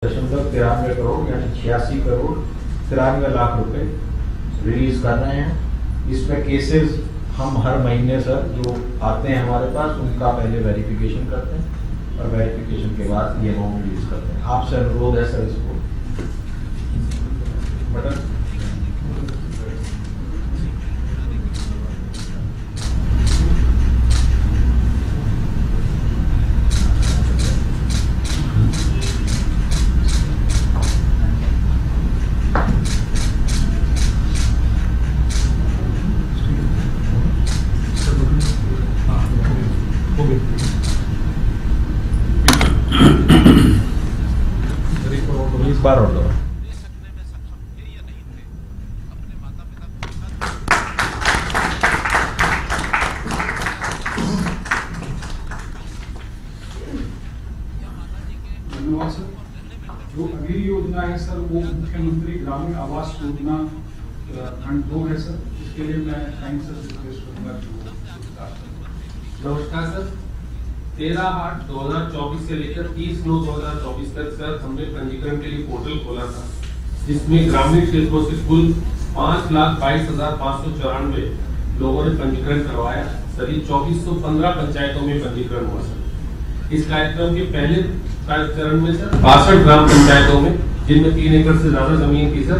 93 करोड़ यानी 86 करोड़ 93 लाख रुपए रिलीज कर रहे हैं। इसमें केसेस हम हर महीने सर जो आते हैं हमारे पास उनका पहले वेरिफिकेशन करते हैं और वेरिफिकेशन के बाद ये अमाउंट रिलीज करते हैं। आपसे अनुरोध है सर इसको बटन इस बार और दो धन्यवाद सर। जो अगली योजना है सर वो मुख्यमंत्री ग्रामीण आवास योजना खंड 2 है सर। इसके लिए मैं थैंक सर रिक्वेस्ट करूंगा। नमस्कार सर। 13/8/2024 से लेकर 30/9/2024 तक सर हमने पंजीकरण के लिए पोर्टल खोला था, जिसमें ग्रामीण क्षेत्रों से कुल 5,22,594 लोगों ने पंजीकरण करवाया। सभी 2415 पंचायतों में पंजीकरण हुआ सर। इस कार्यक्रम के पहले चरण में सर 62 ग्राम पंचायतों में, जिनमें 3 एकड़ से ज्यादा जमीन थी सर,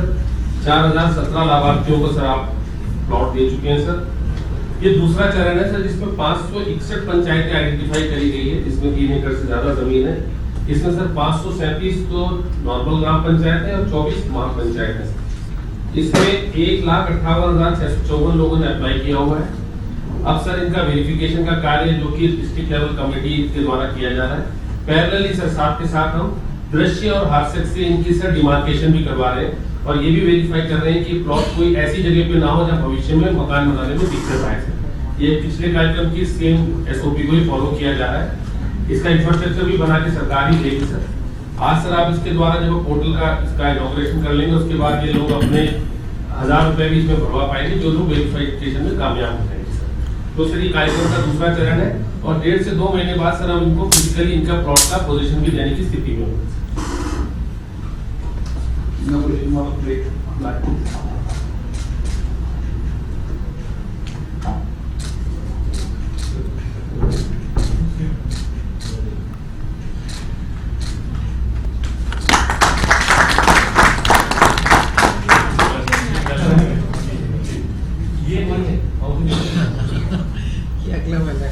4017 लाभार्थियों को सर आप प्लॉट दे चुके हैं सर। ये दूसरा चरण है सर, जिसमें 561 पंचायतें आइडेंटिफाई करी गई है, जिसमें 3 एकड़ से ज्यादा जमीन है। इसमें सर 537 तो नॉर्मल ग्राम पंचायत है और 24 महापंचायत है। इसमें 1,58,654 लोगों ने अप्लाई किया हुआ है। अब सर इनका वेरिफिकेशन का कार्य जो कि डिस्ट्रिक्ट लेवल कमेटी के द्वारा किया जा रहा है। पैरेलली सर साथ के साथ हम दृश्य और हास्य से इनकी सर डिमार्केशन भी करवा रहे हैं और ये भी वेरीफाई कर रहे हैं कि प्लॉट कोई ऐसी जगह पे ना हो जहां भविष्य में मकान बनाने में दिक्कत आए सर। ये पिछले कार्यक्रम की सेम एसओपी को ही फॉलो किया जा रहा है। इसका इंफ्रास्ट्रक्चर भी बना के सरकार ही देगी सर। आज सर आप इसके द्वारा जब पोर्टल का इसका इनॉग्रेशन कर लेंगे, उसके बाद ये लोग अपने 1000 रुपए भी इसमें भरवा पाएंगे जो लोग वेरिफिकेशन में कामयाब हो जाएंगे सर। तो सर ये कार्यक्रम का दूसरा चरण है और 1.5 से 2 महीने बाद सर हम इनको फिजिकली इनका प्लॉट का पोजीशन भी देने की स्थिति में होंगे। ये अगला वाला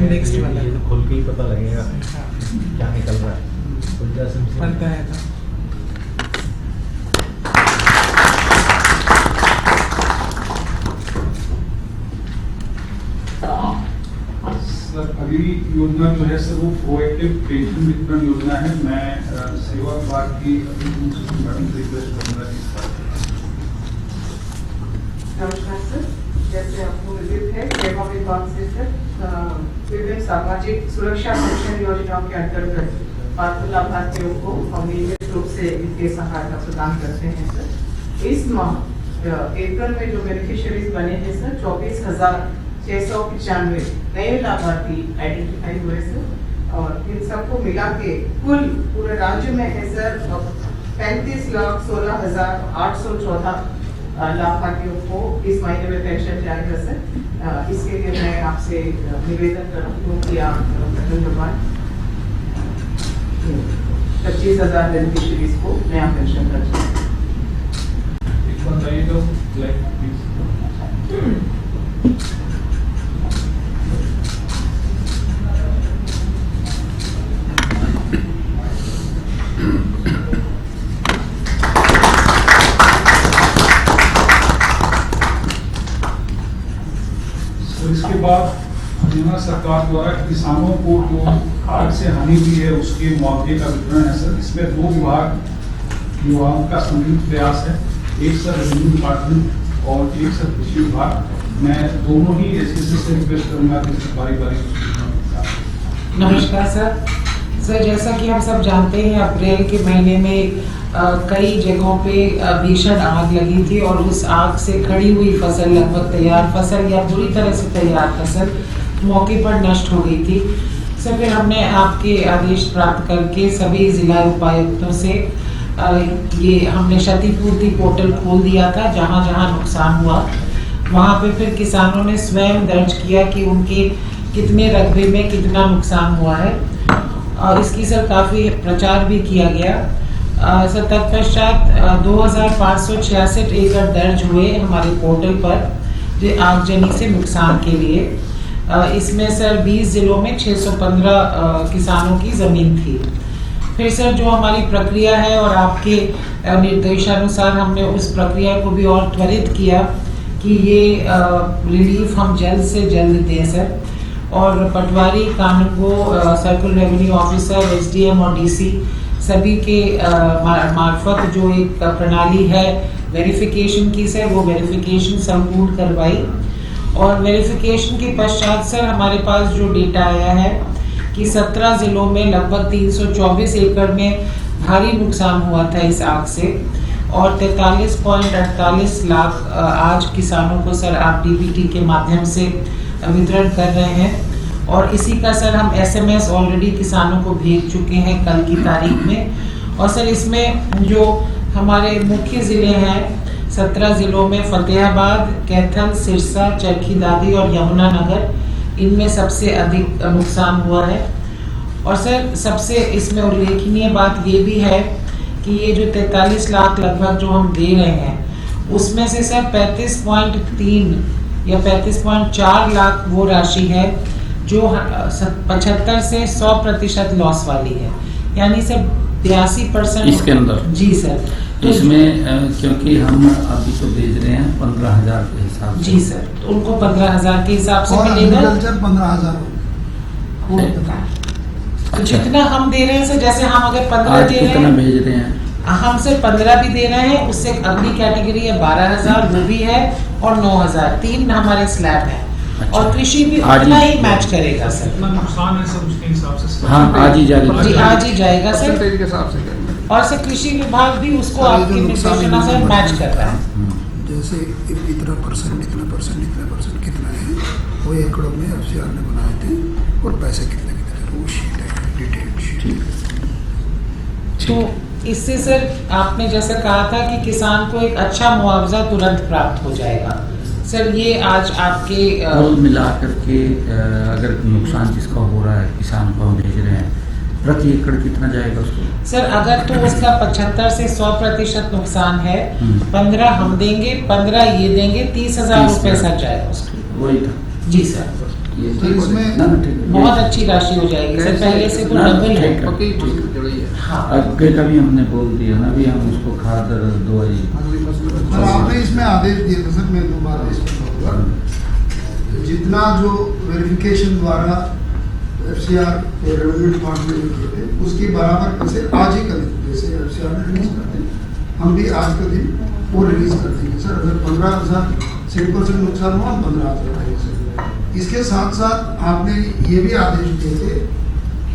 नेक्स्ट वाला ये तो खोल के ही पता लगेगा क्या निकल रहा है। बनता है सर अगली योजना जो है सर वो प्रोएक्टिव पेंशन वितरण योजना है। मैं सेवा विभाग की मैडम से रिक्वेस्ट करूंगा कि इस बात नमस्कार सर। जैसे आपको विदित है सेवा विभाग से सर विभिन्न सामाजिक सुरक्षा पेंशन योजनाओं के अंतर्गत पात्र लाभार्थियों को हम नियमित रूप से वित्तीय सहायता प्रदान करते हैं सर। इस माह अप्रैल में जो बेनिफिशियरीज बने हैं सर 24,695 नए लाभार्थी आइडेंटिफाई हुए सर और इन सबको मिला के कुल पूरे राज्य में है सर 35,16,814 लाभार्थियों को इस महीने में पेंशन जाएगा सर। इसके लिए मैं आपसे निवेदन करती हूँ कि आप धन्यवाद 25,000 बेनिफिशियरीज को नया पेंशन कर एक बार बताइए तो प्लीज। इसके बाद हरियाणा सरकार द्वारा किसानों को जो आग से हानि हुई है उसके मुआवजे का वितरण है सर। इसमें 2 विभाग युवाओं का संयुक्त प्रयास है, एक सर रेवेन्यू डिपार्टमेंट और एक सर कृषि विभाग। मैं दोनों ही एसएससी से रिक्वेस्ट करूंगा कि बारी बारी। नमस्कार सर। जैसा कि हम सब जानते हैं अप्रैल के महीने में कई जगहों पे भीषण आग लगी थी और उस आग से खड़ी हुई फसल, लगभग तैयार फसल या बुरी तरह से तैयार फसल मौके पर नष्ट हो गई थी। सर फिर हमने आपके आदेश प्राप्त करके सभी जिला उपायुक्तों से ये हमने क्षतिपूर्ति पोर्टल खोल दिया था। जहां जहां नुकसान हुआ वहां पे फिर किसानों ने स्वयं दर्ज किया कि उनके कितने रकबे में कितना नुकसान हुआ है और इसकी सर काफ़ी प्रचार भी किया गया। सर तत्पश्चात 2566 एकड़ दर्ज हुए हमारे पोर्टल पर जो आगजनी से नुकसान के लिए। इसमें सर 20 जिलों में 615 किसानों की ज़मीन थी। फिर सर जो हमारी प्रक्रिया है और आपके निर्देशानुसार हमने उस प्रक्रिया को भी और त्वरित किया कि ये रिलीफ हम जल्द से जल्द दें सर। और पटवारी, कानूनगो, सर्कल रेवेन्यू ऑफिसर, एसडीएम और डीसी सभी के मार्फत जो एक प्रणाली है वेरिफिकेशन की सर, वो वेरिफिकेशन संपूर्ण करवाई। और वेरिफिकेशन के पश्चात सर हमारे पास जो डेटा आया है कि 17 जिलों में लगभग 324 एकड़ में भारी नुकसान हुआ था इस आग से और 43.48 लाख आज किसानों को सर आप डीबीटी के माध्यम से वितरण कर रहे हैं। और इसी का सर हम एसएमएस ऑलरेडी किसानों को भेज चुके हैं कल की तारीख में। और सर इसमें जो हमारे मुख्य ज़िले हैं 17 जिलों में फतेहाबाद, कैथल, सिरसा, चरखी दादी और यमुनानगर, इनमें सबसे अधिक नुकसान हुआ है। और सर सबसे इसमें उल्लेखनीय बात ये भी है कि ये जो 43 लाख लगभग जो हम दे रहे हैं उसमें से सर 35.3 या 35.4 लाख वो राशि है जो 75 से 100% लॉस वाली है, यानी सर 82% इसके अंदर। जी सर। तो इसमें क्योंकि हम अभी तो भेज रहे हैं 15,000 के हिसाब से। जी सर, तो उनको 15,000 के हिसाब से और मिलेगा। एग्रीकल्चर 15,000 तो जितना हम दे रहे हैं सर, जैसे हम अगर 15 आज दे रहे कितना हैं, भेज रहे हैं? हम सिर्फ 15 भी दे रहे हैं, उससे अगली कैटेगरी है 12,000 वो भी है और 9,000, 3 हमारे स्लैब है। अच्छा। और कृषि भी आज उतना ही ही मैच करेगा सर। जितना नुकसान है सर उसके हिसाब से। हाँ, आज ही जारी जी आज ही जाएगा सर। परसेंटेज के हिसाब से करेंगे। और सर कृषि विभाग भी उसको सर, ये जो आपके नुकसान निर्देशानुसार है, मैच कर रहा है। जैसे इतना परसेंट कितना है वो एकड़ों में एफसीआर ने बनाए थे और पैसे कितने वो शीट है, डिटेल शीट। तो इससे सर आपने जैसे कहा था कि किसान को एक अच्छा मुआवजा तुरंत प्राप्त हो जाएगा सर। ये आज आपके कुल मिला करके अगर नुकसान जिसका हो रहा है किसान को हम भेज रहे हैं, प्रति एकड़ कितना जाएगा उसको? सर अगर तो उसका 75 से 100% नुकसान है, 15 हम देंगे, 15 ये देंगे, 30,000 रुपए सर जाएगा उसको। वही था जी सर, ये तो इसमें- ना ठीक है। बहुत अच्छी राशि हो जाएगी सर, पहले से तो ना, डबल है। ठीक है। हाँ आगे का भी हमने बोल दिया ना, भी हम उसको खाद दवाई। सर आपने इसमें आदेश दिए थे सर, मैं दोबारा इसमें कहूँगा जितना जो वेरिफिकेशन द्वारा एफसीआर और रेवेन्यू डिपार्टमेंट ने किए थे उसकी बराबर पैसे आज ही करें, जैसे एफसीआर ने रिलीज करते हैं हम भी आज के दिन वो रिलीज कर देंगे सर। अगर 15,000 100% नुकसान हुआ 15,000 आएंगे सर। इसके साथ साथ आपने ये भी आदेश दिए थे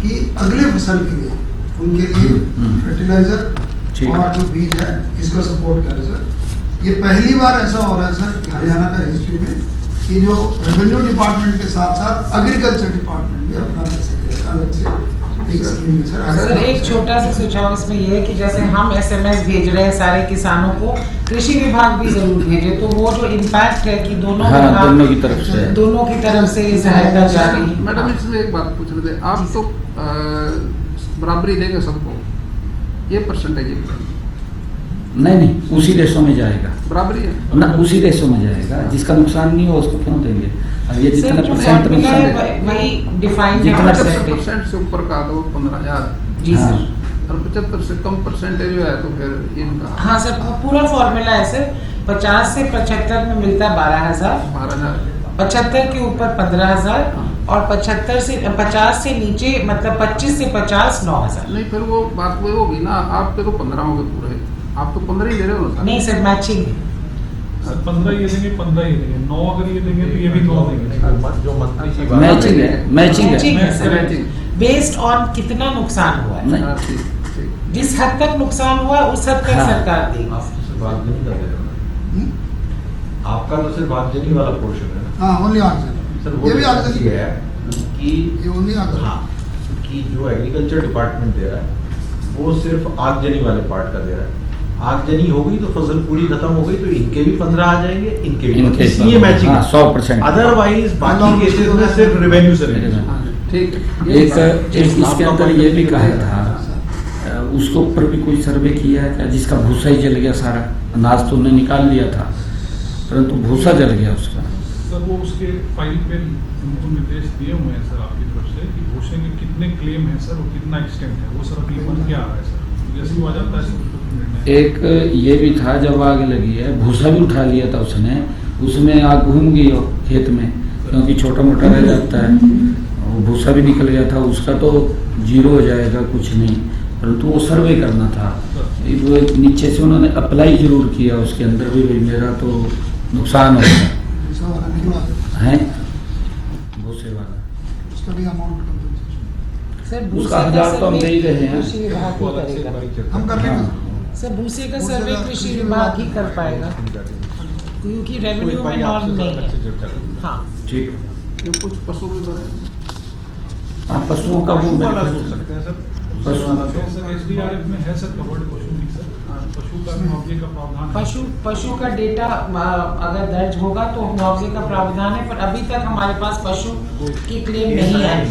कि अगले फसल के लिए उनके लिए फर्टिलाइजर और जो बीज है इसका सपोर्ट करें सर। ये पहली बार ऐसा हो रहा है सर हरियाणा का हिस्ट्री में कि जो रेवेन्यू डिपार्टमेंट के साथ साथ एग्रीकल्चर डिपार्टमेंट भी अपना पैसे अलग से एक स्कीम में सर एक छोटा सा सुझाव इसमें यह है कि जैसे हम एसएमएस भेज रहे हैं सारे किसानों को, कृषि विभाग भी जरूर भेजे, तो वो जो इम्पैक्ट है कि दोनों हाँ, विभाग दोनों की तरफ से दोनों की तरफ से ये सहायता जा रही है। मैडम इसमें एक बात पूछ रहे थे आप, तो बराबरी देंगे सबको, ये परसेंटेज नहीं उसी रेशो में जाएगा बराबरी है ना, उसी रेशो में जाएगा। जिसका नुकसान नहीं हो उसको क्यों देंगे? अब ये सर जितना जो परसेंट फॉर्मूला नुकसान है है, वही डिफाइंड है जितना परसेंटेज। 75% से ऊपर का तो 15,000 जी हाँ। सर। और 75 से कम परसेंटेज जो है तो फिर इनका हाँ सर पूरा फॉर्मूला है सर, 50 से 75 में मिलता है 12,000, 12,000 75 के ऊपर 15,000 और 75 से 50 से नीचे मतलब 25 से 50 9,000। नहीं फिर वो बात वो होगी ना, आप पे तो 15 होंगे पूरे, आप तो 15 ही दे रहे हो ना। नहीं सर मैचिंग है। सर 15 ये देंगे, 15 ये देंगे, 9 अगर ये देंगे तो ये भी 9 देंगे। जो मंत्री की बात मैचिंग है, मैचिंग मैचिंग है। है सर, मैचिंग। बेस्ड ऑन कितना नुकसान हुआ है, नहीं। हाँ, ठीक ठीक। जिस हद तक नुकसान हुआ है उस हद तक हाँ। सरकार देगी। बात नहीं कर रहे हो। आपका तो सिर्फ आगजनी वाला पोर्शन है ना हाँ ओनली आठ सर, ये भी वो आगजनी है कि ये ओनली आधार। हाँ, कि जो एग्रीकल्चर डिपार्टमेंट दे रहा है वो सिर्फ आगजनी वाले पार्ट का दे रहा है। आगजनी हो गई तो फसल पूरी खत्म हो गई तो इनके भी 15 आ जाएंगे, इनके भी इनके इसलिए मैचिंग 100%। अदरवाइज बाकी केसेस में सिर्फ रेवेन्यू से ठीक एक इसके अंदर ये भी कहा था उसके ऊपर भी कोई सर्वे किया है क्या, जिसका भूसा ही जल गया सारा, अनाज तो उन्हें निकाल लिया था परंतु भूसा जल गया उसका। सर वो उसके फाइल पे उनको निर्देश दिए हुए हैं सर आपकी तरफ से कि भूसे के कितने क्लेम हैं सर और कितना एक्सटेंट है, वो सर अभी क्या आ रहा है सर, जैसे वो आ जाता है सर निर्णय। एक ये भी था जब आग लगी है भूसा भी उठा लिया था उसने, उसमें आग घूम गई हो खेत में क्योंकि छोटा मोटा रह जाता है, भूसा भी निकल गया था, उसका तो जीरो हो जाएगा कुछ नहीं, परंतु वो सर्वे करना था। वो नीचे से उन्होंने अप्लाई जरूर किया उसके अंदर भी भाई मेरा तो नुकसान हो गया है भूसे वाला। उसका भी अमाउंट सर उसका भूसे का 1000 तो हम दे ही सर्वे रहे हैं। कृषि विभाग ही करेगा। हम कर लेंगे। सर भूसे का सर्वे कृषि विभाग ही कर पाएगा क्योंकि रेवेन्यू में नॉर्म नहीं है। हाँ ठीक, ये कुछ पशु विभाग पशुओं का वो हो सकते हैं सर, पशु एसडीआरएफ में है सर कवर्ड पशु भी सर, पशु का मुआवजे का प्रावधान है। पशु का डेटा अगर दर्ज होगा तो मुआवजे का प्रावधान है, पर अभी तक हमारे पास पशु की क्लेम नहीं आई।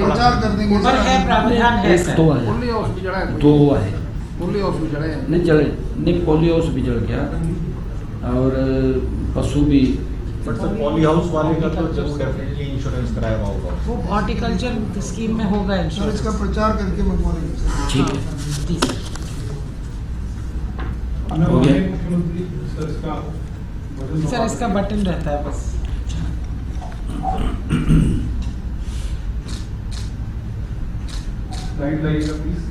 प्रचार कर देंगे पर है प्रावधान है एक सर। तो है, पोली हाउस भी जड़ा है, 2 है, पोली हाउस भी जड़े हैं। नहीं जले नहीं, पोलियो हाउस भी जल गया और पशु भी। बट सर पॉली हाउस वाले का तो जरूर डेफिनेटली इंश्योरेंस कराया हुआ होगा। वो हॉर्टिकल्चर स्कीम में होगा सर इंश्योरेंस। इसका प्रचार करके मंगवा लेंगे सर। ठीक है, जी सर। हो गया। मुख्यमंत्री सर इसका बटन सर इसका बटन रहता है बस। लाइट लाइएगा प्लीज।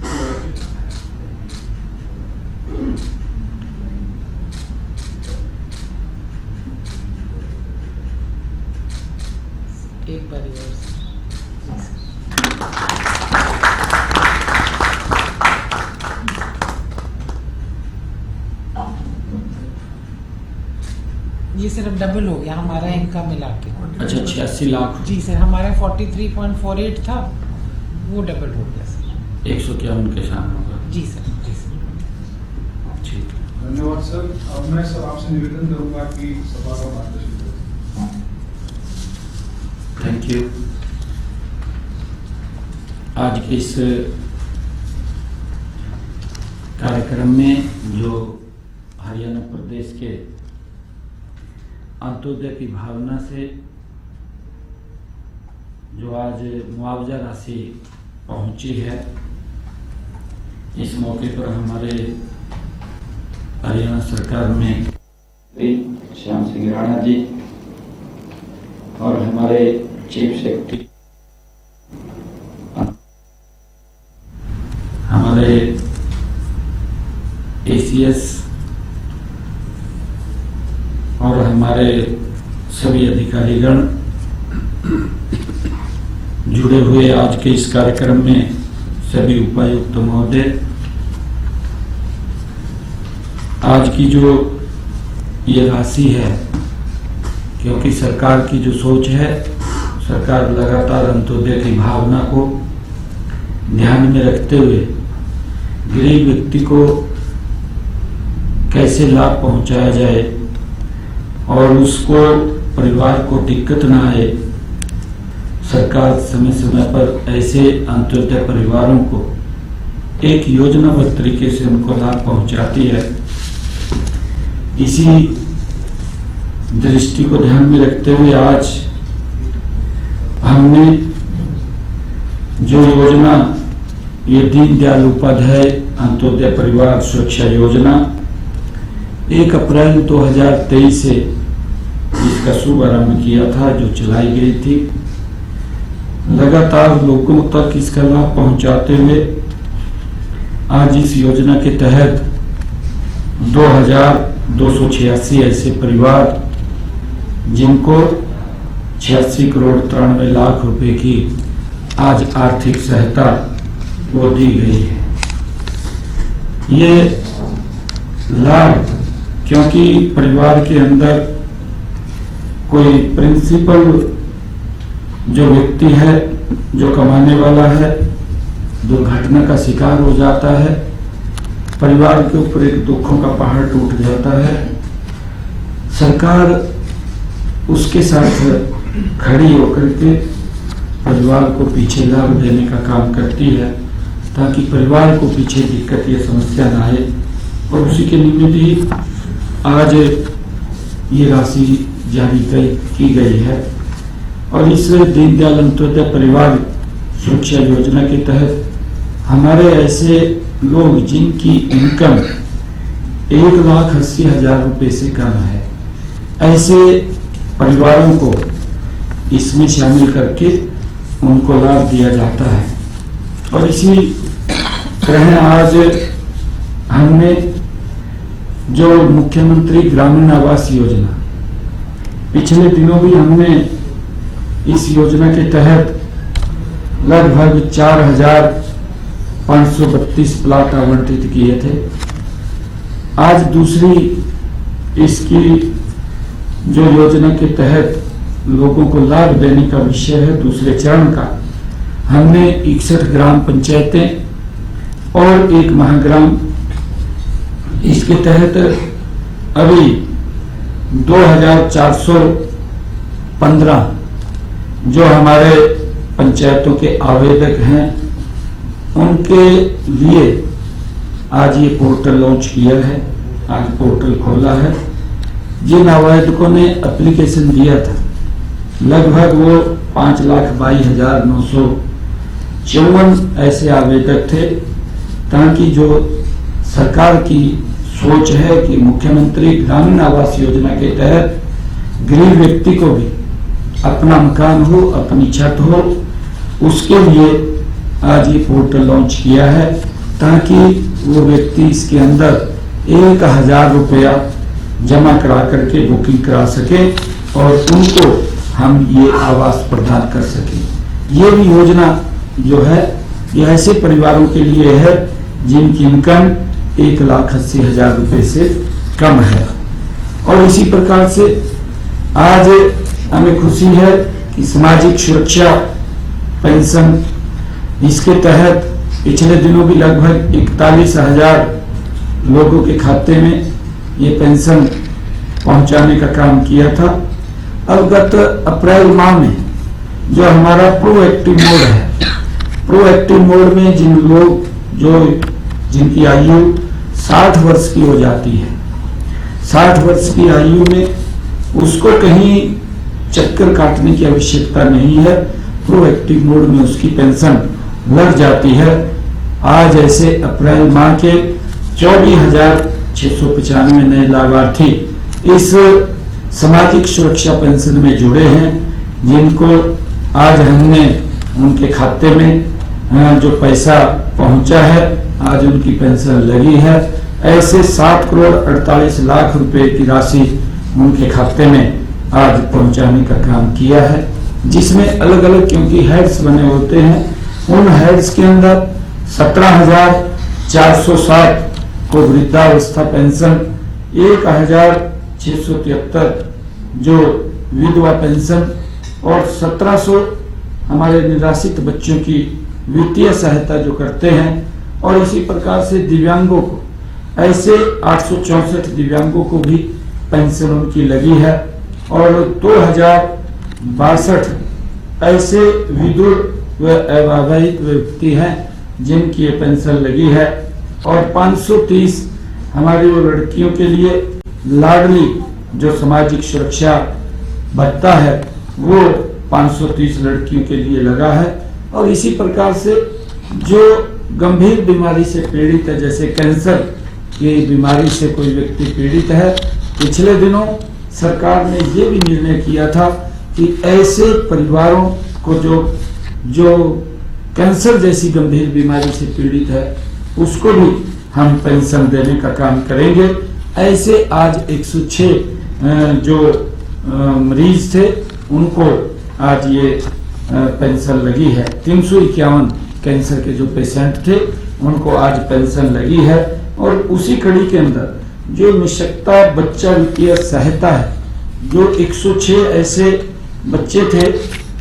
एक बार और सर। जी सर। ये सिर्फ डबल हो गया हमारा इनका मिला के। अच्छा 86 लाख जी सर, हमारा 43.48 था, वो डबल हो गया सर। 151 के साथ होगा। जी सर, जी सर। ठीक, धन्यवाद सर। अब मैं सर आपसे निवेदन करूंगा कि सभा का मार्गदर्शन करें। Thank you. आज के इस कार्यक्रम में जो हरियाणा प्रदेश के अंत्योदय की भावना से जो आज मुआवजा राशि पहुंची है, इस मौके पर हमारे हरियाणा सरकार में श्याम सिंह राणा जी और हमारे चीफ सेक्रेटरी, हमारे एसीएस और हमारे सभी अधिकारीगण जुड़े हुए आज के इस कार्यक्रम में, सभी उपायुक्त महोदय, आज की जो ये राशि है, क्योंकि सरकार की जो सोच है, सरकार लगातार अंत्योदय की भावना को ध्यान में रखते हुए गरीब व्यक्ति को कैसे लाभ पहुंचाया जाए और उसको परिवार को दिक्कत ना आए, सरकार समय समय पर ऐसे अंत्योदय परिवारों को एक योजनाबद्ध तरीके से उनको लाभ पहुंचाती है। इसी दृष्टि को ध्यान में रखते हुए आज हमने जो योजना, ये दीनदयाल उपाध्याय अंत्योदय परिवार सुरक्षा योजना 1 अप्रैल 2023 से इसका शुभारंभ किया था, जो चलाई गई थी, लगातार लोगों तक इसका लाभ पहुंचाते हुए आज इस योजना के तहत 2286 ऐसे परिवार जिनको 86 करोड़ 93 लाख रुपए की आज आर्थिक सहायता वो दी गई है। ये लाभ, क्योंकि परिवार के अंदर कोई प्रिंसिपल जो व्यक्ति है, जो कमाने वाला है, दुर्घटना का शिकार हो जाता है, परिवार के ऊपर एक दुखों का पहाड़ टूट जाता है, सरकार उसके साथ खड़ी होकर के परिवार को पीछे लाभ देने का काम करती है, ताकि परिवार को पीछे दिक्कत या समस्या ना आए। और उसी के निमित्त ही आज ये राशि जारी की गई है। और इस दीनदयाल अंत्योदय परिवार सुरक्षा योजना के तहत हमारे ऐसे लोग जिनकी इनकम 1,80,000 रुपए से कम है, ऐसे परिवारों को इसमें शामिल करके उनको लाभ दिया जाता है। और इसी तरह आज हमने जो मुख्यमंत्री ग्रामीण आवास योजना, पिछले दिनों भी हमने इस योजना के तहत लगभग 4,532 प्लाट आवंटित किए थे। आज दूसरी इसकी जो योजना के तहत लोगों को लाभ देने का विषय है, दूसरे चरण का, हमने 61 ग्राम पंचायतें और एक महाग्राम, इसके तहत अभी 2,415 जो हमारे पंचायतों के आवेदक हैं उनके लिए आज ये पोर्टल लॉन्च किया है, आज पोर्टल खोला है। जिन आवेदकों ने एप्लीकेशन दिया था लगभग वो 5,22,954 ऐसे आवेदक थे, ताकि जो सरकार की सोच है कि मुख्यमंत्री ग्रामीण आवास योजना के तहत गरीब व्यक्ति को भी अपना मकान हो, अपनी छत हो, उसके लिए आज ये पोर्टल लॉन्च किया है, ताकि वो व्यक्ति इसके अंदर 1,000 रुपया जमा करा करके बुकिंग करा सके और उनको हम ये आवास प्रदान कर सके। ये भी योजना जो है ये ऐसे परिवारों के लिए है जिनकी इनकम 1,80,000 रुपए से कम है। और इसी प्रकार से आज हमें खुशी है कि सामाजिक सुरक्षा पेंशन, इसके तहत पिछले दिनों भी लगभग 41,000 लोगों के खाते में ये पेंशन पहुंचाने का काम किया था। अब गत अप्रैल माह में जो हमारा प्रोएक्टिव मोड है, प्रोएक्टिव मोड में जिनकी आयु 60 वर्ष की हो जाती है, 60 वर्ष की आयु में उसको कहीं चक्कर काटने की आवश्यकता नहीं है, प्रोएक्टिव मोड में उसकी पेंशन लग जाती है। आज ऐसे अप्रैल माह के 24,695 नए लाभार्थी इस सामाजिक सुरक्षा पेंशन में जुड़े हैं, जिनको आज हमने उनके खाते में जो पैसा पहुंचा है, आज उनकी पेंशन लगी है। ऐसे 7,48,00,000 रुपए की राशि उनके खाते में आज पहुंचाने का काम किया है, जिसमें अलग अलग, क्योंकि हेड्स बने होते हैं, उन हेड्स के अंदर 17,407 को वृद्धावस्था पेंशन, 1,673 जो विधवा पेंशन और 1,700 हमारे निराश्रित बच्चों की वित्तीय सहायता जो करते हैं। और इसी प्रकार से दिव्यांगों को, ऐसे 864 दिव्यांगों को भी पेंशन उनकी लगी है। और 2,062 ऐसे विधुर व अविवाहित व्यक्ति हैं जिनकी ये पेंशन लगी है। और 530 हमारी वो लड़कियों के लिए लाडली जो सामाजिक सुरक्षा भत्ता है वो 530 लड़कियों के लिए लगा है। और इसी प्रकार से जो गंभीर बीमारी से पीड़ित है, जैसे कैंसर की बीमारी से कोई व्यक्ति पीड़ित है, पिछले दिनों सरकार ने ये भी निर्णय किया था कि ऐसे परिवारों को जो कैंसर जैसी गंभीर बीमारी से पीड़ित है उसको भी हम पेंशन देने का काम करेंगे। ऐसे आज 106 जो मरीज थे उनको आज ये पेंशन लगी है। 351 कैंसर के जो पेशेंट थे उनको आज पेंशन लगी है। और उसी कड़ी के अंदर जो निशक्ता बच्चा वित्तीय सहायता है, जो 106 ऐसे बच्चे थे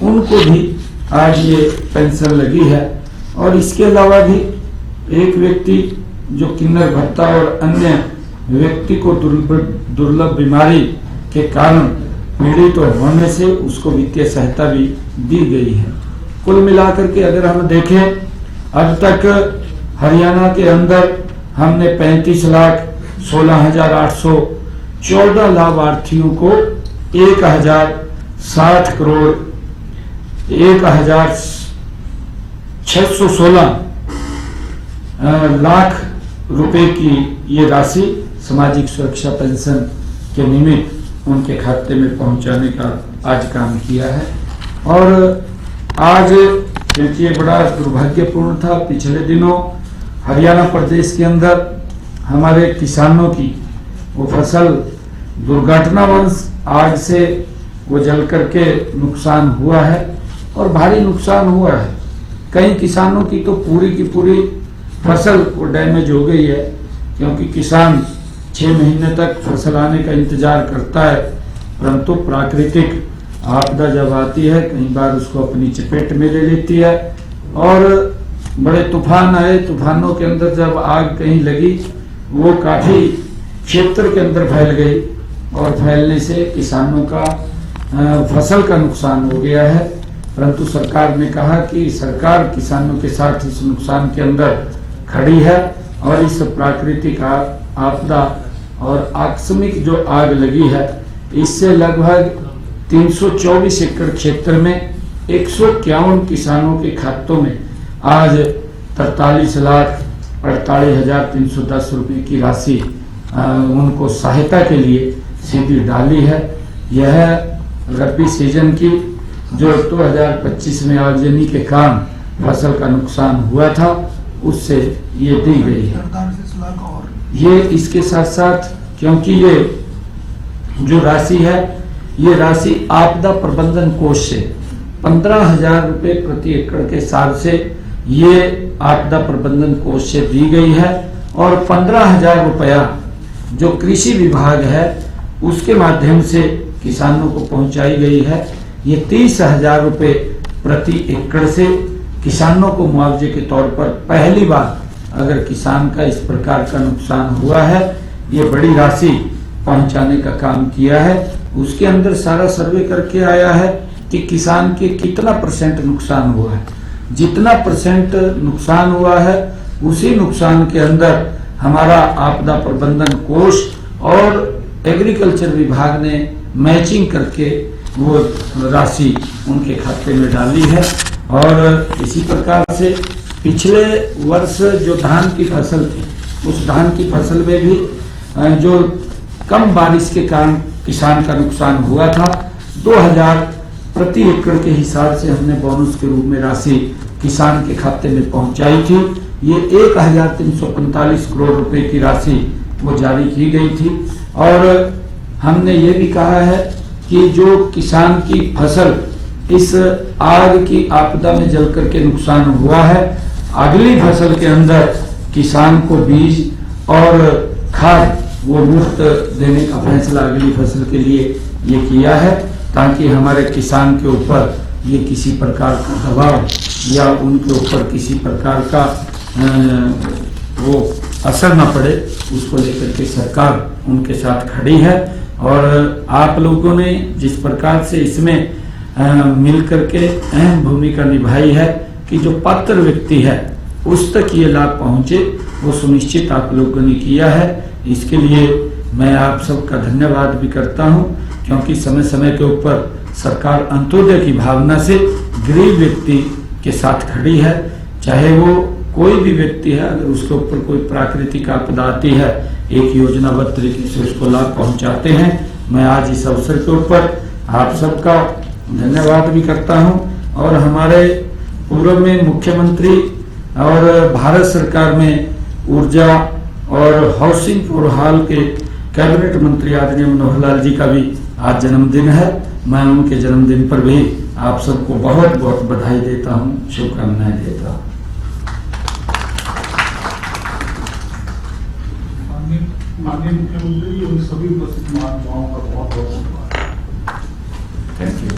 उनको भी आज ये पेंशन लगी है। और इसके अलावा भी एक व्यक्ति जो किन्नर भत्ता और अन्य व्यक्ति को दुर्लभ बीमारी के कारण पीड़ित होने से उसको वित्तीय सहायता भी दी गई है। कुल मिलाकर के अगर हम देखें, अब तक हरियाणा के अंदर हमने 35,16,814 लाभार्थियों को 1,060 करोड़ 1,616 लाख रुपए की ये राशि सामाजिक सुरक्षा पेंशन के निमित्त उनके खाते में पहुंचाने का आज काम किया है। और आज क्योंकि ये बड़ा दुर्भाग्यपूर्ण था, पिछले दिनों हरियाणा प्रदेश के अंदर हमारे किसानों की वो फसल दुर्घटनावश आग से वो जल करके नुकसान हुआ है और भारी नुकसान हुआ है। कई किसानों की तो पूरी की पूरी फसल वो डैमेज हो गई है, क्योंकि किसान 6 महीने तक फसल आने का इंतजार करता है, परंतु प्राकृतिक आपदा जब आती है कई बार उसको अपनी चपेट में ले लेती है। और बड़े तूफान आए, तूफानों के अंदर जब आग कहीं लगी वो काफी क्षेत्र के अंदर फैल गई और फैलने से किसानों का फसल का नुकसान हो गया है। परंतु सरकार ने कहा कि सरकार किसानों के साथ इस नुकसान के अंदर खड़ी है और इस प्राकृतिक आपदा और आकस्मिक जो आग लगी है इससे लगभग 324 एकड़ क्षेत्र में 151 किसानों के खातों में आज 43,48,310 रुपए की राशि उनको सहायता के लिए सीधी डाली है। यह रबी सीजन की जो 2025 में आगजनी के कारण फसल का नुकसान हुआ था उससे ये दी गई है। ये इसके साथ साथ क्योंकि ये जो राशि है ये राशि आपदा प्रबंधन कोष से 15,000 रुपए प्रति एकड़ के हिसाब से ये आपदा प्रबंधन कोष से दी गई है और 15,000 रुपया जो कृषि विभाग है उसके माध्यम से किसानों को पहुंचाई गई है। ये 30,000 रुपए प्रति एकड़ से किसानों को मुआवजे के तौर पर पहली बार अगर किसान का इस प्रकार का नुकसान हुआ है ये बड़ी राशि पहुंचाने का काम किया है। उसके अंदर सारा सर्वे करके आया है कि किसान के कितना % नुकसान हुआ है। जितना % नुकसान हुआ है उसी नुकसान के अंदर हमारा आपदा प्रबंधन कोष और एग्रीकल्चर विभाग ने मैचिंग करके वो राशि उनके खाते में डाली है। और इसी प्रकार से पिछले वर्ष जो धान की फसल थी उस धान की फसल में भी जो कम बारिश के कारण किसान का नुकसान हुआ था 2,000 प्रति एकड़ के हिसाब से हमने बोनस के रूप में राशि किसान के खाते में पहुंचाई थी। ये 1,345 करोड़ रुपए की राशि वो जारी की गई थी। और हमने ये भी कहा है कि जो किसान की फसल इस आग की आपदा में जल करके नुकसान हुआ है अगली फसल के अंदर किसान को बीज और खाद वो मुफ्त देने का फैसला अगली फसल के लिए ये किया है, ताकि हमारे किसान के ऊपर ये किसी प्रकार का दबाव या उनके ऊपर किसी प्रकार का वो असर न पड़े, उसको लेकर के सरकार उनके साथ खड़ी है। और आप लोगों ने जिस प्रकार से इसमें मिल करके अहम भूमिका निभाई है कि जो पात्र व्यक्ति है उस तक ये लाभ पहुंचे, वो सुनिश्चित आप लोगों ने किया है। इसके लिए मैं आप सबका धन्यवाद भी करता हूं, क्योंकि समय समय के ऊपर सरकार अंत्योदय की भावना से गरीब व्यक्ति के साथ खड़ी है। चाहे वो कोई भी व्यक्ति है, अगर उसके ऊपर कोई प्राकृतिक आपदा आती है, एक योजनाबद्ध तरीके से उसको लाभ पहुंचाते हैं। मैं आज इस अवसर के ऊपर आप सबका धन्यवाद भी करता हूं। और हमारे पूर्व में मुख्यमंत्री और भारत सरकार में ऊर्जा और हाउसिंग फॉर ऑल के कैबिनेट मंत्री आदरणीय मनोहर लाल जी का भी आज जन्मदिन है। मैं उनके जन्मदिन पर भी आप सबको बहुत बहुत बधाई देता हूं, शुभकामनाएं देता हूं। माननीय मुख्यमंत्री और सभी उपस्थित महानुभावों का बहुत बहुत धन्यवाद। Thank you.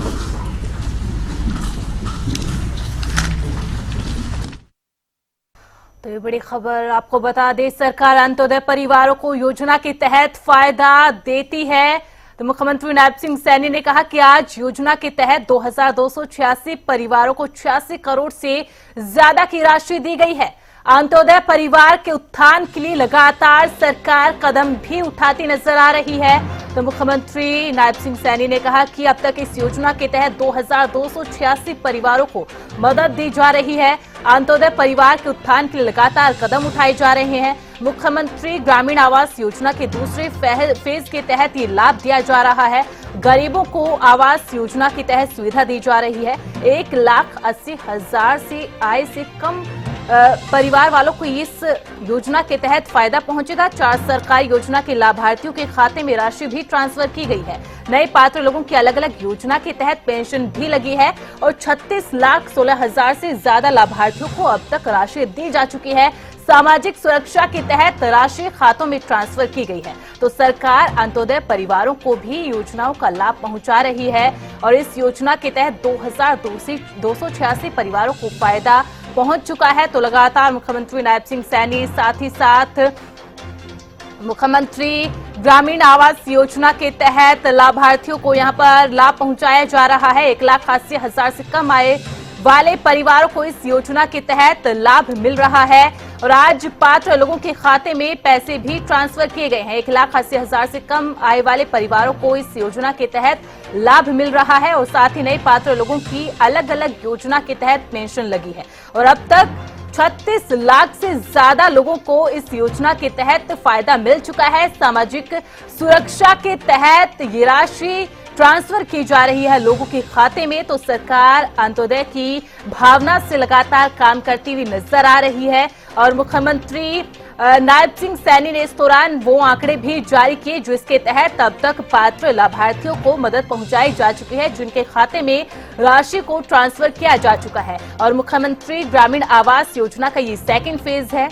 तो ये बड़ी खबर आपको बता दें, सरकार अंत्योदय परिवारों को योजना के तहत फायदा देती है। तो मुख्यमंत्री नायब सिंह सैनी ने कहा कि आज योजना के तहत 2286 परिवारों को 86 करोड़ से ज्यादा की राशि दी गई है। अंत्योदय परिवार के उत्थान के लिए लगातार सरकार कदम भी उठाती नजर आ रही है। तो मुख्यमंत्री नायब सिंह सैनी ने कहा कि अब तक इस योजना के तहत 2286 परिवारों को मदद दी जा रही है। अंत्योदय परिवार के उत्थान के लिए लगातार कदम उठाए जा रहे हैं। मुख्यमंत्री ग्रामीण आवास योजना के दूसरे फेज के तहत ये लाभ दिया जा रहा है। गरीबों को आवास योजना के तहत सुविधा दी जा रही है। 1,80,000 से आय से कम परिवार वालों को इस योजना के तहत फायदा पहुंचेगा। 4 सरकारी योजना के लाभार्थियों के खाते में राशि भी ट्रांसफर की गई है। नए पात्र लोगों की अलग अलग योजना के तहत पेंशन भी लगी है और 36,16,000 से ज्यादा लाभार्थियों को अब तक राशि दी जा चुकी है। सामाजिक सुरक्षा के तहत राशि खातों में ट्रांसफर की गई है। तो सरकार अंत्योदय परिवारों को भी योजनाओं का लाभ पहुंचा रही है और इस योजना के तहत 2286 परिवारों को फायदा पहुंच चुका है। तो लगातार मुख्यमंत्री नायब सिंह सैनी साथ ही साथ मुख्यमंत्री ग्रामीण आवास योजना के तहत लाभार्थियों को यहां पर लाभ पहुंचाया जा रहा है। 1,80,000 से कम आय वाले परिवारों को इस योजना के तहत लाभ मिल रहा है और आज पात्र लोगों के खाते में पैसे भी ट्रांसफर किए गए हैं। 1,80,000 से कम आय वाले परिवारों को इस योजना के तहत लाभ मिल रहा है और साथ ही नए पात्र लोगों की अलग अलग योजना के तहत पेंशन लगी है और अब तक 36 लाख से ज्यादा लोगों को इस योजना के तहत फायदा मिल चुका है। सामाजिक सुरक्षा के तहत ये राशि ट्रांसफर की जा रही है लोगों के खाते में। तो सरकार अंत्योदय की भावना से लगातार काम करती हुई नजर आ रही है और मुख्यमंत्री नायब सिंह सैनी ने इस दौरान वो आंकड़े भी जारी किए जो इसके तहत अब तक पात्र लाभार्थियों को मदद पहुंचाई जा चुकी है, जिनके खाते में राशि को ट्रांसफर किया जा चुका है। और मुख्यमंत्री ग्रामीण आवास योजना का ये सेकंड फेज है।